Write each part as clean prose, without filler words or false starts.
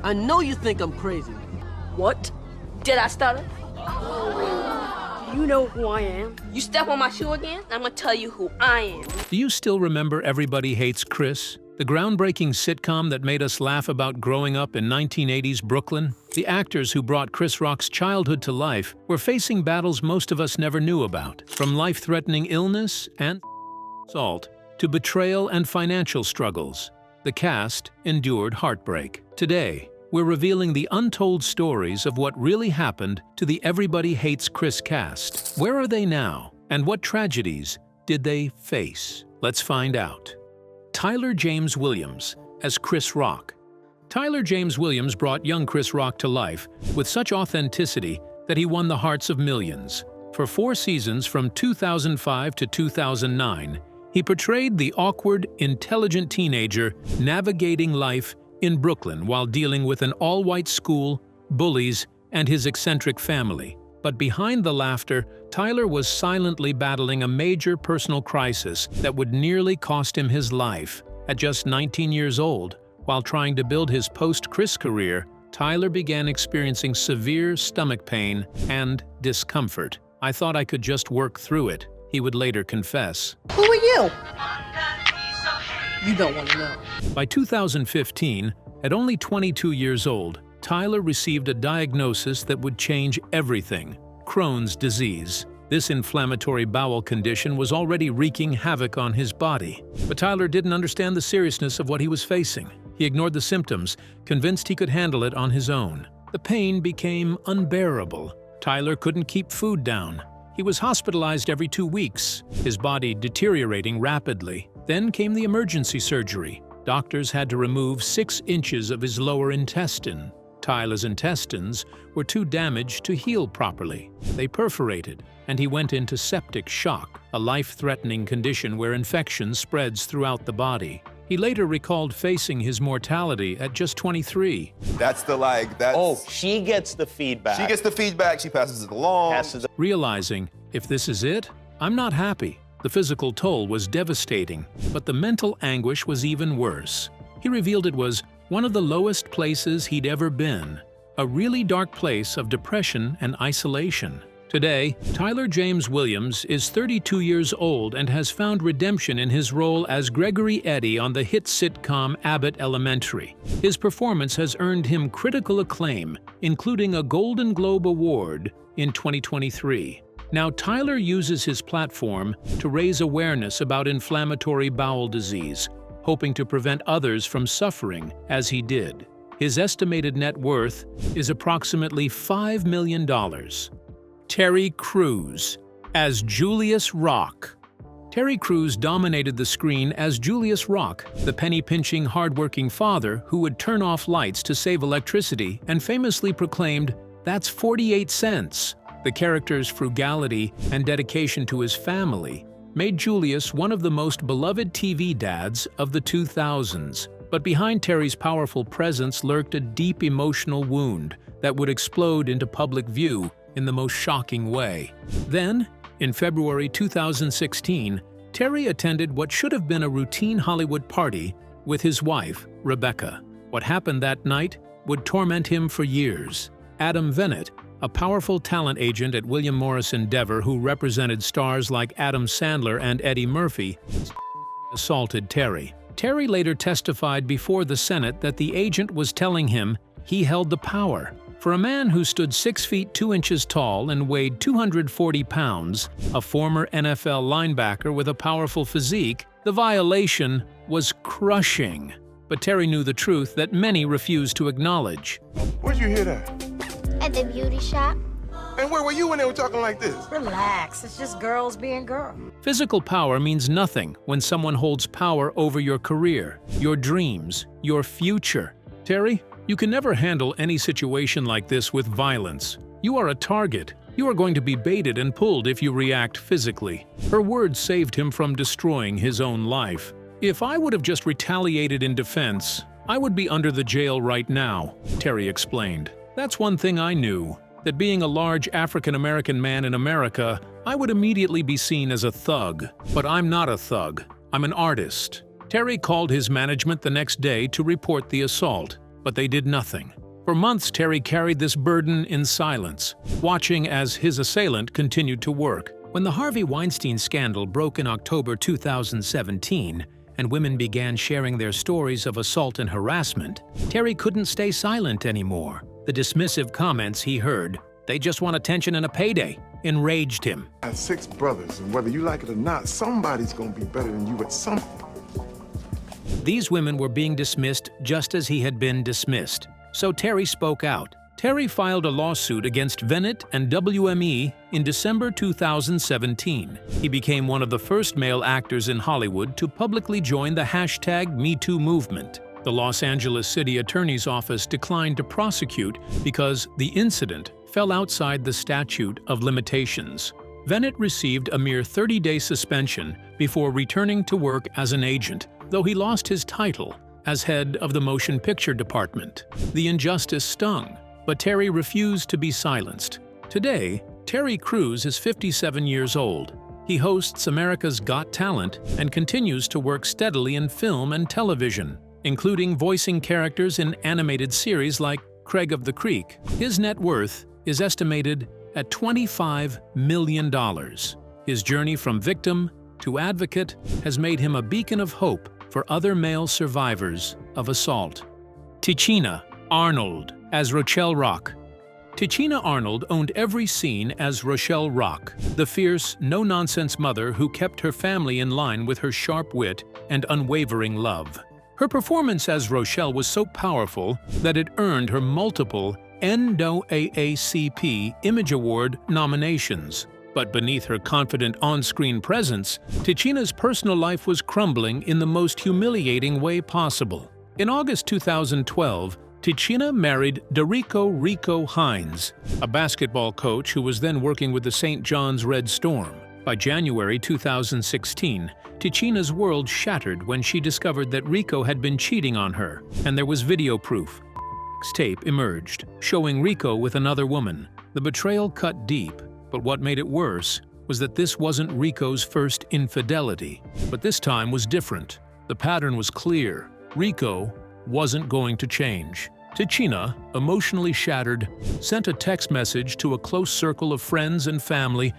I know you think I'm crazy. What? Did I stutter? You know who I am? You step on my shoe again, I'm gonna tell you who I am. Do you still remember Everybody Hates Chris? The groundbreaking sitcom that made us laugh about growing up in 1980s Brooklyn? The actors who brought Chris Rock's childhood to life were facing battles most of us never knew about, from life-threatening illness and assault to betrayal and financial struggles. The cast endured heartbreak. Today, we're revealing the untold stories of what really happened to the Everybody Hates Chris cast. Where are they now? And what tragedies did they face? Let's find out. Tyler James Williams as Chris Rock. Tyler James Williams brought young Chris Rock to life with such authenticity that he won the hearts of millions. For 4 seasons from 2005 to 2009, he portrayed the awkward, intelligent teenager navigating life in Brooklyn while dealing with an all-white school, bullies, and his eccentric family. But behind the laughter, Tyler was silently battling a major personal crisis that would nearly cost him his life. At just 19 years old, while trying to build his post-Chris career, Tyler began experiencing severe stomach pain and discomfort. "I thought I could just work through it," he would later confess. Who are you? You don't want to know. By 2015, at only 22 years old, Tyler received a diagnosis that would change everything: Crohn's disease. This inflammatory bowel condition was already wreaking havoc on his body. But Tyler didn't understand the seriousness of what he was facing. He ignored the symptoms, convinced he could handle it on his own. The pain became unbearable. Tyler couldn't keep food down. He was hospitalized every 2 weeks, his body deteriorating rapidly. Then came the emergency surgery. Doctors had to remove 6 inches of his lower intestine. Tyler's intestines were too damaged to heal properly. They perforated, and he went into septic shock, a life-threatening condition where infection spreads throughout the body. He later recalled facing his mortality at just 23. That's. Oh, she gets the feedback. She gets the feedback, she passes it along. Realizing, if this is it, I'm not happy. The physical toll was devastating, but the mental anguish was even worse. He revealed it was one of the lowest places he'd ever been, a really dark place of depression and isolation. Today, Tyler James Williams is 32 years old and has found redemption in his role as Gregory Eddy on the hit sitcom Abbott Elementary. His performance has earned him critical acclaim, including a Golden Globe Award in 2023. Now, Tyler uses his platform to raise awareness about inflammatory bowel disease, hoping to prevent others from suffering as he did. His estimated net worth is approximately $5 million. Terry Crews as Julius Rock. Terry Crews dominated the screen as Julius Rock, the penny-pinching, hard-working father who would turn off lights to save electricity and famously proclaimed, "That's 48 cents." The character's frugality and dedication to his family made Julius one of the most beloved TV dads of the 2000s. But behind Terry's powerful presence lurked a deep emotional wound that would explode into public view in the most shocking way. Then, in February 2016, Terry attended what should have been a routine Hollywood party with his wife, Rebecca. What happened that night would torment him for years. Adam Vennett, a powerful talent agent at William Morris Endeavor who represented stars like Adam Sandler and Eddie Murphy, assaulted Terry. Terry later testified before the Senate that the agent was telling him he held the power. For a man who stood 6 feet 2 inches tall and weighed 240 pounds, a former NFL linebacker with a powerful physique, the violation was crushing. But Terry knew the truth that many refused to acknowledge. Where'd you hear that? At the beauty shop. And where were you when they were talking like this? Relax, it's just girls being girls. Physical power means nothing when someone holds power over your career, your dreams, your future. Terry, you can never handle any situation like this with violence. You are a target. You are going to be baited and pulled if you react physically. Her words saved him from destroying his own life. If I would have just retaliated in defense, I would be under the jail right now, Terry explained. That's one thing I knew, that being a large African-American man in America, I would immediately be seen as a thug. But I'm not a thug. I'm an artist. Terry called his management the next day to report the assault. but they did nothing. For months, Terry carried this burden in silence, watching as his assailant continued to work. When the Harvey Weinstein scandal broke in October 2017, and women began sharing their stories of assault and harassment, Terry couldn't stay silent anymore. The dismissive comments he heard, "They just want attention and a payday," enraged him. I have 6 brothers, and whether you like it or not, somebody's gonna be better than you at something. These women were being dismissed just as he had been dismissed. So Terry spoke out. Terry filed a lawsuit against Venet and WME in December 2017. He became one of the first male actors in Hollywood to publicly join the #MeToo movement. The Los Angeles City Attorney's Office declined to prosecute because the incident fell outside the statute of limitations. Venet received a mere 30-day suspension before returning to work as an agent, though he lost his title as head of the motion picture department. The injustice stung, but Terry refused to be silenced. Today, Terry Crews is 57 years old. He hosts America's Got Talent and continues to work steadily in film and television, including voicing characters in animated series like Craig of the Creek. His net worth is estimated at $25 million. His journey from victim to advocate has made him a beacon of hope for other male survivors of assault. Tichina Arnold as Rochelle Rock. Tichina Arnold owned every scene as Rochelle Rock, the fierce, no-nonsense mother who kept her family in line with her sharp wit and unwavering love. Her performance as Rochelle was so powerful that it earned her multiple NAACP Image Award nominations. But beneath her confident on-screen presence, Tichina's personal life was crumbling in the most humiliating way possible. In August 2012, Tichina married Derico Rico Hines, a basketball coach who was then working with the St. John's Red Storm. By January 2016, Tichina's world shattered when she discovered that Rico had been cheating on her, and there was video proof. Tape emerged, showing Rico with another woman. The betrayal cut deep. But what made it worse was that this wasn't Rico's first infidelity. But this time was different. The pattern was clear. Rico wasn't going to change. Tichina, emotionally shattered, sent a text message to a close circle of friends and family.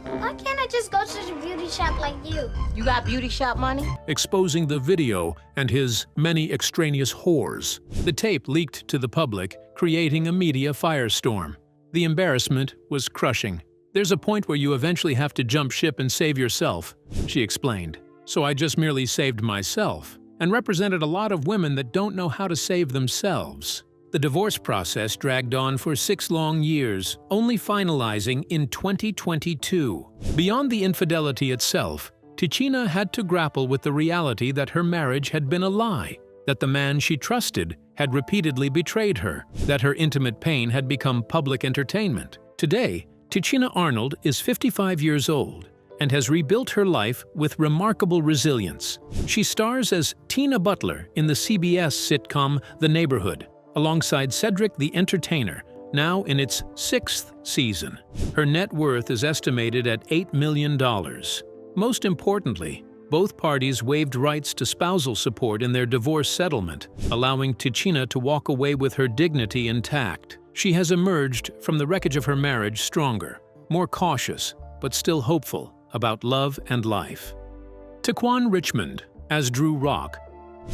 Why can't I just go to the beauty shop like you? You got beauty shop money? Exposing the video and his many extraneous whores. The tape leaked to the public, creating a media firestorm. The embarrassment was crushing. "There's a point where you eventually have to jump ship and save yourself," she explained. "So I just merely saved myself, and represented a lot of women that don't know how to save themselves." The divorce process dragged on for 6 long years, only finalizing in 2022. Beyond the infidelity itself, Tichina had to grapple with the reality that her marriage had been a lie, that the man she trusted had repeatedly betrayed her, that her intimate pain had become public entertainment. Today, Tichina Arnold is 55 years old and has rebuilt her life with remarkable resilience. She stars as Tina Butler in the CBS sitcom The Neighborhood, alongside Cedric the Entertainer, now in its 6th season. Her net worth is estimated at $8 million. Most importantly, both parties waived rights to spousal support in their divorce settlement, allowing Tichina to walk away with her dignity intact. She has emerged from the wreckage of her marriage stronger, more cautious, but still hopeful about love and life. Tequan Richmond as Drew Rock.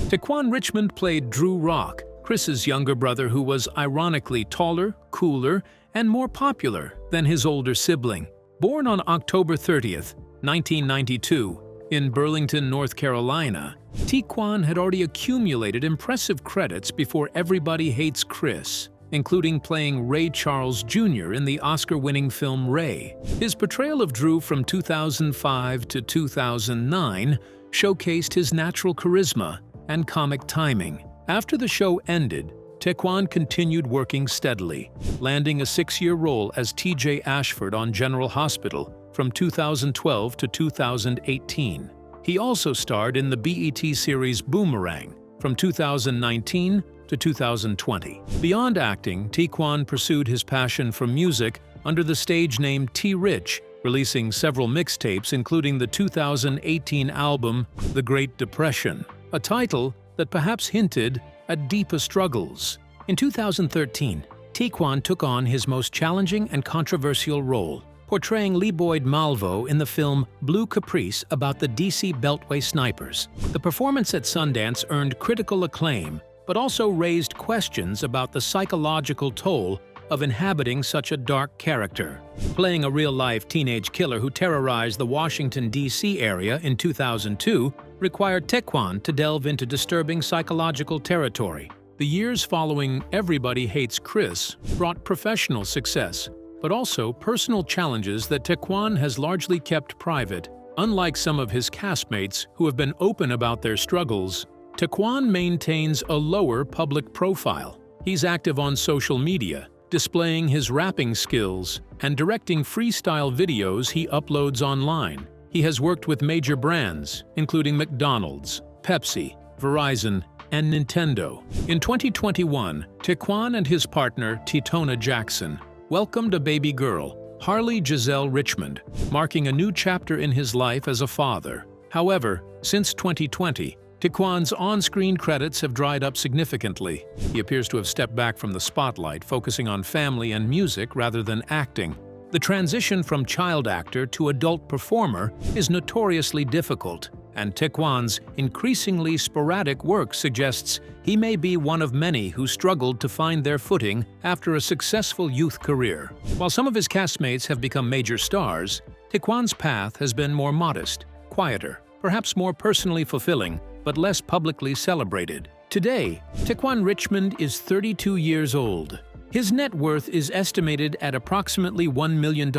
Tequan Richmond played Drew Rock, Chris's younger brother who was ironically taller, cooler, and more popular than his older sibling. Born on October 30th, 1992, in Burlington, North Carolina, Tequan had already accumulated impressive credits before Everybody Hates Chris, including playing Ray Charles Jr. in the Oscar-winning film Ray. His portrayal of Drew from 2005 to 2009 showcased his natural charisma and comic timing. After the show ended, Tequan continued working steadily, landing a 6-year role as T.J. Ashford on General Hospital from 2012 to 2018. He also starred in the BET series Boomerang from 2019 to 2020. Beyond acting, Tequan pursued his passion for music under the stage name T-Rich, releasing several mixtapes including the 2018 album The Great Depression, a title that perhaps hinted at deeper struggles. In 2013, Tequan took on his most challenging and controversial role, portraying Leopold Malvo in the film Blue Caprice about the DC Beltway snipers. The performance at Sundance earned critical acclaim, but also raised questions about the psychological toll of inhabiting such a dark character. Playing a real-life teenage killer who terrorized the Washington, D.C. area in 2002 required Tequan to delve into disturbing psychological territory. The years following Everybody Hates Chris brought professional success, but also personal challenges that Tequan has largely kept private. Unlike some of his castmates who have been open about their struggles, Tequan maintains a lower public profile. He's active on social media, displaying his rapping skills and directing freestyle videos he uploads online. He has worked with major brands, including McDonald's, Pepsi, Verizon, and Nintendo. In 2021, Tequan and his partner, Titona Jackson, welcomed a baby girl, Harley Giselle Richmond, marking a new chapter in his life as a father. However, since 2020, Tequan's on-screen credits have dried up significantly. He appears to have stepped back from the spotlight, focusing on family and music rather than acting. The transition from child actor to adult performer is notoriously difficult, and Tequan's increasingly sporadic work suggests he may be one of many who struggled to find their footing after a successful youth career. While some of his castmates have become major stars, Tequan's path has been more modest, quieter, perhaps more personally fulfilling, but less publicly celebrated. Today, Tequan Richmond is 32 years old. His net worth is estimated at approximately $1 million,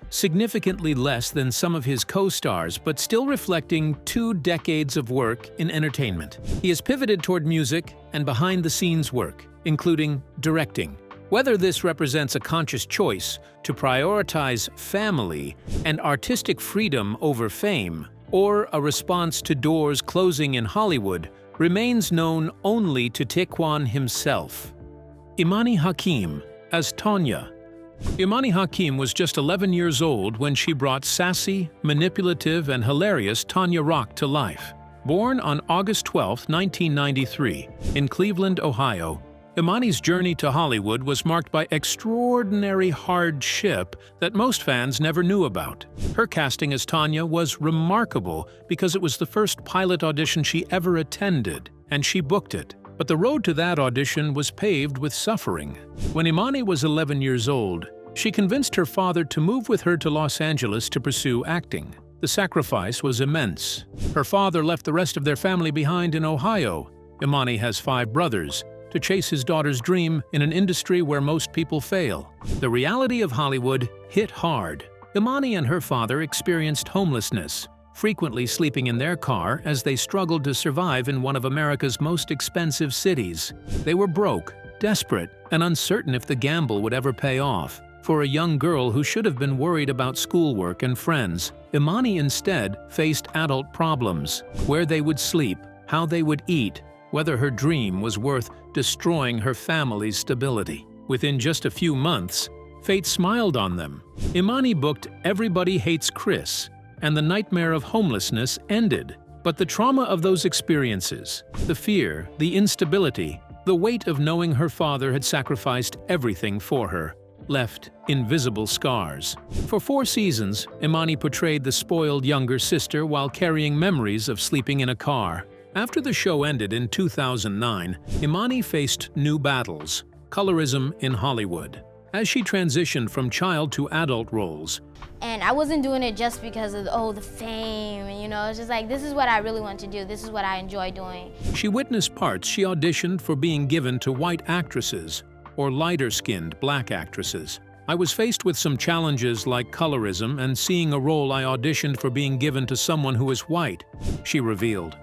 significantly less than some of his co-stars, but still reflecting 2 decades of work in entertainment. He has pivoted toward music and behind-the-scenes work, including directing. Whether this represents a conscious choice to prioritize family and artistic freedom over fame, or a response to doors closing in Hollywood, remains known only to Tequan himself. Imani Hakim as Tanya. Imani Hakim was just 11 years old when she brought sassy, manipulative, and hilarious Tanya Rock to life. Born on August 12, 1993, in Cleveland, Ohio, Imani's journey to Hollywood was marked by extraordinary hardship that most fans never knew about. Her casting as Tanya was remarkable because it was the first pilot audition she ever attended, and she booked it. But the road to that audition was paved with suffering. When Imani was 11 years old, she convinced her father to move with her to Los Angeles to pursue acting. The sacrifice was immense. Her father left the rest of their family behind in Ohio. Imani has 5 brothers, to chase his daughter's dream in an industry where most people fail. The reality of Hollywood hit hard. Imani and her father experienced homelessness, frequently sleeping in their car as they struggled to survive in one of America's most expensive cities. They were broke, desperate, and uncertain if the gamble would ever pay off. For a young girl who should have been worried about schoolwork and friends, Imani instead faced adult problems: where they would sleep, how they would eat, whether her dream was worth destroying her family's stability. Within just a few months, fate smiled on them. Imani booked Everybody Hates Chris, and the nightmare of homelessness ended. But the trauma of those experiences, the fear, the instability, the weight of knowing her father had sacrificed everything for her, left invisible scars. For 4 seasons, Imani portrayed the spoiled younger sister while carrying memories of sleeping in a car. After the show ended in 2009, Imani faced new battles: colorism in Hollywood. As she transitioned from child to adult roles, And I wasn't doing it just because of, the fame, and it's just like, this is what I really want to do, this is what I enjoy doing. she witnessed parts she auditioned for being given to white actresses or lighter-skinned black actresses. I was faced with some challenges like colorism and seeing a role I auditioned for being given to someone who is white, she revealed.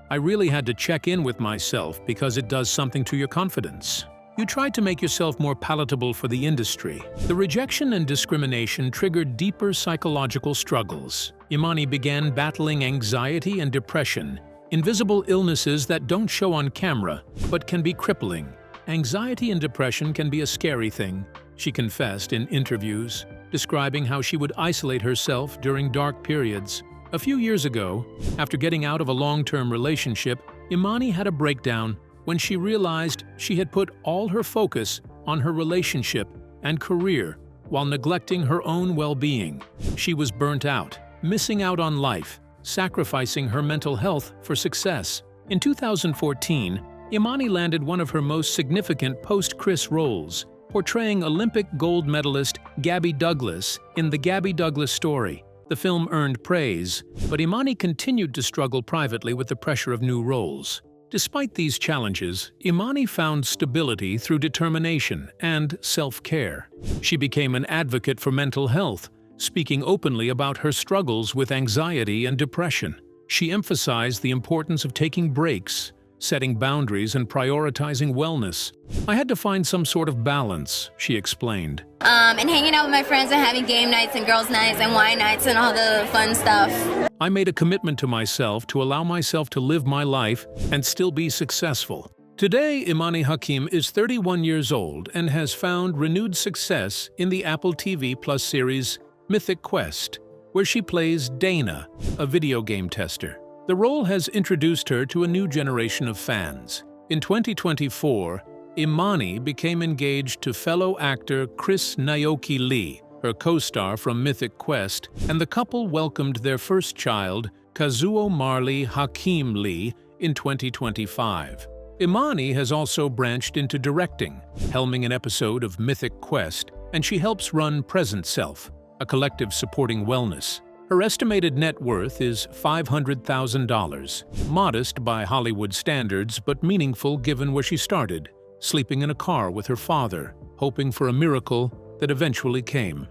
I really had to check in with myself because it does something to your confidence. You tried to make yourself more palatable for the industry. The rejection and discrimination triggered deeper psychological struggles. Imani began battling anxiety and depression, invisible illnesses that don't show on camera but can be crippling. Anxiety and depression can be a scary thing, she confessed in interviews, describing how she would isolate herself during dark periods. A few years ago, after getting out of a long-term relationship, Imani had a breakdown when she realized she had put all her focus on her relationship and career while neglecting her own well-being. She was burnt out, missing out on life, sacrificing her mental health for success. In 2014, Imani landed one of her most significant post-Chris roles, portraying Olympic gold medalist Gabby Douglas in The Gabby Douglas Story. The film earned praise, but Imani continued to struggle privately with the pressure of new roles. Despite these challenges, Imani found stability through determination and self-care. She became an advocate for mental health, speaking openly about her struggles with anxiety and depression. She emphasized the importance of taking breaks, setting boundaries, and prioritizing wellness. "I had to find some sort of balance," she explained. And hanging out with my friends and having game nights and girls' nights and wine nights and all the fun stuff. "I made a commitment to myself to allow myself to live my life and still be successful." Today, Imani Hakim is 31 years old and has found renewed success in the Apple TV Plus series Mythic Quest, where she plays Dana, a video game tester. The role has introduced her to a new generation of fans. In 2024, Imani became engaged to fellow actor Chris Naoki Lee, her co-star from Mythic Quest, and the couple welcomed their first child, Kazuo Marley Hakim Lee, in 2025. Imani has also branched into directing, helming an episode of Mythic Quest, and she helps run Present Self, a collective supporting wellness. Her estimated net worth is $500,000, modest by Hollywood standards but meaningful given where she started, sleeping in a car with her father, hoping for a miracle that eventually came.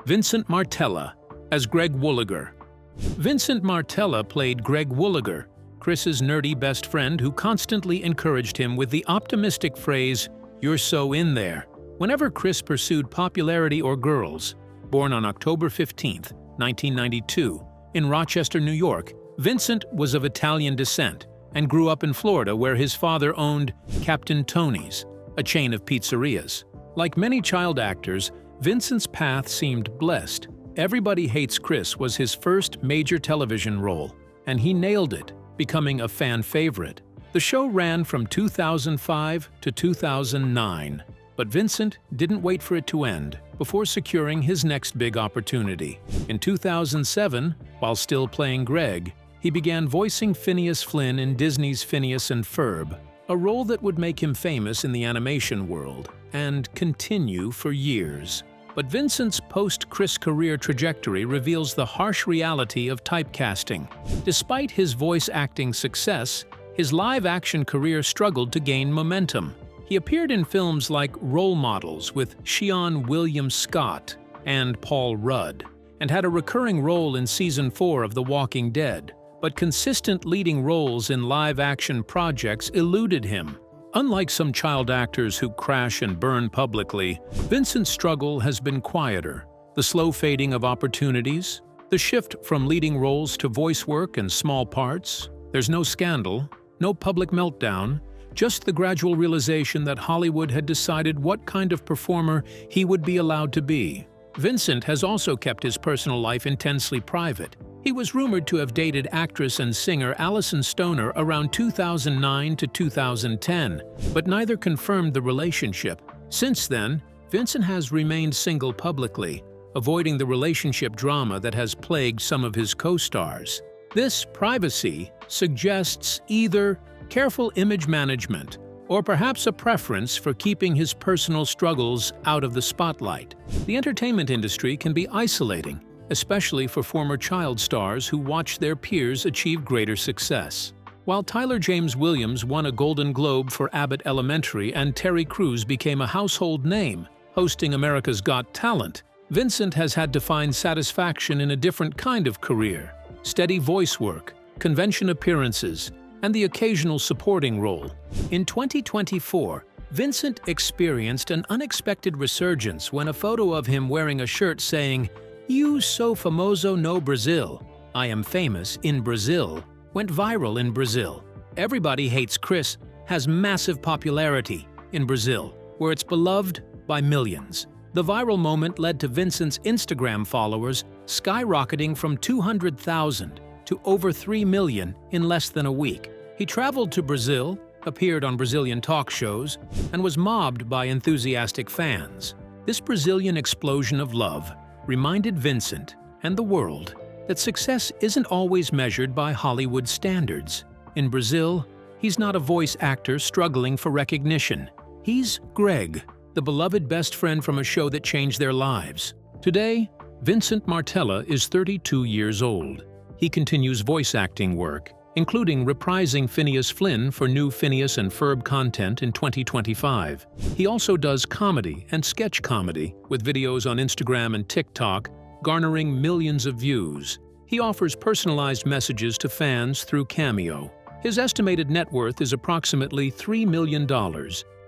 Vincent Martella as Greg Wooliger. Vincent Martella played Greg Wooliger, Chris's nerdy best friend who constantly encouraged him with the optimistic phrase, "You're so in there," whenever Chris pursued popularity or girls. Born on October 15, 1992, in Rochester, New York, Vincent was of Italian descent and grew up in Florida where his father owned Captain Tony's, a chain of pizzerias. Like many child actors, Vincent's path seemed blessed. Everybody Hates Chris was his first major television role, and he nailed it, becoming a fan favorite. The show ran from 2005 to 2009, but Vincent didn't wait for it to end before securing his next big opportunity. In 2007, while still playing Greg, he began voicing Phineas Flynn in Disney's Phineas and Ferb, a role that would make him famous in the animation world and continue for years. But Vincent's post-Chris career trajectory reveals the harsh reality of typecasting. Despite his voice acting success, his live-action career struggled to gain momentum. He appeared in films like Role Models with Seann William Scott and Paul Rudd, and had a recurring role in Season 4 of The Walking Dead. But consistent leading roles in live-action projects eluded him. Unlike some child actors who crash and burn publicly, Vincent's struggle has been quieter. The slow fading of opportunities, the shift from leading roles to voice work and small parts. There's no scandal, no public meltdown, just the gradual realization that Hollywood had decided what kind of performer he would be allowed to be. Vincent has also kept his personal life intensely private. He was rumored to have dated actress and singer Alison Stoner around 2009 to 2010, but neither confirmed the relationship. Since then, Vincent has remained single publicly, avoiding the relationship drama that has plagued some of his co-stars. This privacy suggests either careful image management or perhaps a preference for keeping his personal struggles out of the spotlight. The entertainment industry can be isolating, especially for former child stars who watch their peers achieve greater success. While Tyler James Williams won a Golden Globe for Abbott Elementary and Terry Crews became a household name, hosting America's Got Talent, Vincent has had to find satisfaction in a different kind of career: steady voice work, convention appearances, and the occasional supporting role. In 2024, Vincent experienced an unexpected resurgence when a photo of him wearing a shirt saying, "You so famoso no Brazil, I am famous in Brazil," went viral in Brazil. Everybody Hates Chris has massive popularity in Brazil, where it's beloved by millions. The viral moment led to Vincent's Instagram followers skyrocketing from 200,000 to over 3 million in less than a week. He traveled to Brazil appeared on Brazilian talk shows, and was mobbed by enthusiastic fans. This Brazilian explosion of love reminded Vincent and the world that success isn't always measured by Hollywood standards. In Brazil, he's not a voice actor struggling for recognition. He's Greg, the beloved best friend from a show that changed their lives. Today, Vincent Martella is 32 years old. He continues voice acting work, including reprising Phineas Flynn for new Phineas and Ferb content in 2025. He also does comedy and sketch comedy, with videos on Instagram and TikTok garnering millions of views. He offers personalized messages to fans through Cameo. His estimated net worth is approximately $3 million,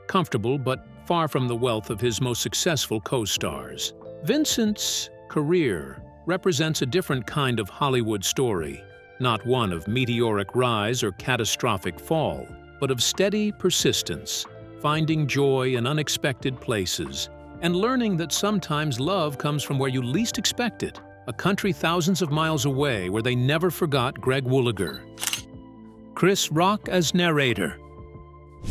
comfortable but far from the wealth of his most successful co-stars. Vincent's career represents a different kind of Hollywood story, not one of meteoric rise or catastrophic fall, but of steady persistence, finding joy in unexpected places, and learning that sometimes love comes from where you least expect it, a country thousands of miles away where they never forgot Greg Wooliger. Chris Rock as narrator.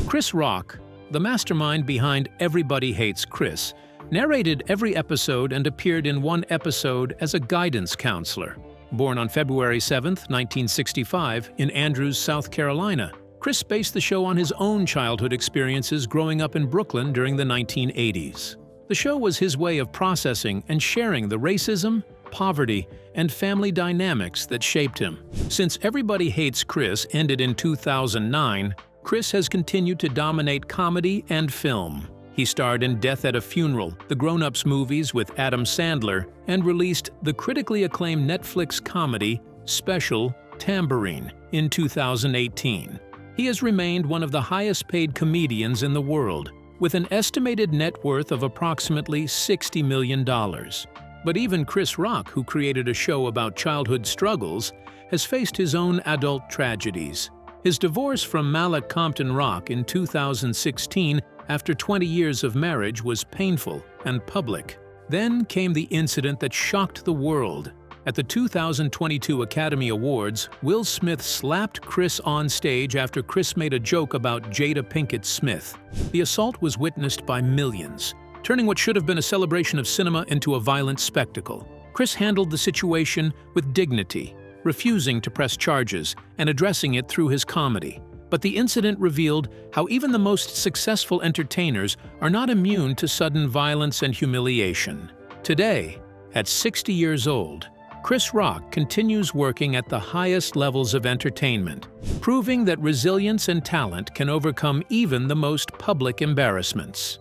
Chris Rock, the mastermind behind Everybody Hates Chris, narrated every episode and appeared in one episode as a guidance counselor. Born on February 7, 1965, in Andrews, South Carolina, Chris based the show on his own childhood experiences growing up in Brooklyn during the 1980s. The show was his way of processing and sharing the racism, poverty, and family dynamics that shaped him. Since Everybody Hates Chris ended in 2009, Chris has continued to dominate comedy and film. He starred in Death at a Funeral, the Grown Ups movies with Adam Sandler, and released the critically acclaimed Netflix comedy Special Tambourine in 2018. He has remained one of the highest-paid comedians in the world, with an estimated net worth of approximately $60 million. But even Chris Rock, who created a show about childhood struggles, has faced his own adult tragedies. His divorce from Malek Compton Rock in 2016 after 20 years of marriage was painful and public. Then came the incident that shocked the world. At the 2022 Academy Awards, Will Smith slapped Chris on stage after Chris made a joke about Jada Pinkett Smith. The assault was witnessed by millions, turning what should have been a celebration of cinema into a violent spectacle. Chris handled the situation with dignity, refusing to press charges and addressing it through his comedy. But the incident revealed how even the most successful entertainers are not immune to sudden violence and humiliation. Today, at 60 years old, Chris Rock continues working at the highest levels of entertainment, proving that resilience and talent can overcome even the most public embarrassments.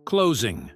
Closing.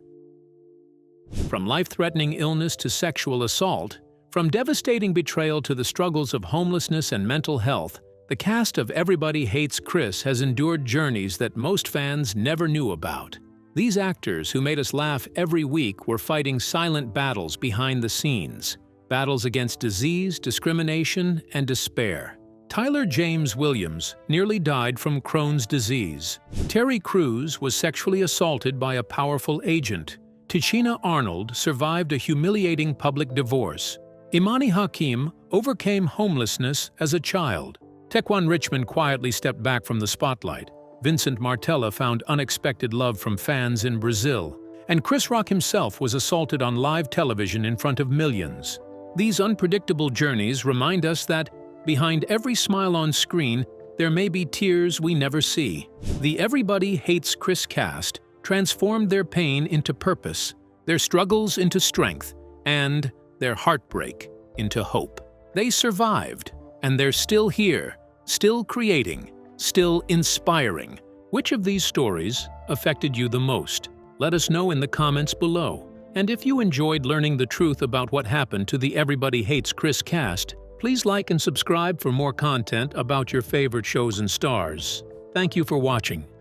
From life-threatening illness to sexual assault, from devastating betrayal to the struggles of homelessness and mental health, the cast of Everybody Hates Chris has endured journeys that most fans never knew about. These actors who made us laugh every week were fighting silent battles behind the scenes, battles against disease, discrimination, and despair. Tyler James Williams nearly died from Crohn's disease. Terry Crews was sexually assaulted by a powerful agent. Tichina Arnold survived a humiliating public divorce. Imani Hakim overcame homelessness as a child. Tequan Richmond quietly stepped back from the spotlight. Vincent Martella found unexpected love from fans in Brazil. And Chris Rock himself was assaulted on live television in front of millions. These unpredictable journeys remind us that behind every smile on screen, there may be tears we never see. The Everybody Hates Chris cast transformed their pain into purpose, their struggles into strength, and their heartbreak into hope. They survived, and they're still here, still creating, still inspiring. Which of these stories affected you the most? Let us know in the comments below. And if you enjoyed learning the truth about what happened to the Everybody Hates Chris cast, please like and subscribe for more content about your favorite shows and stars. Thank you for watching.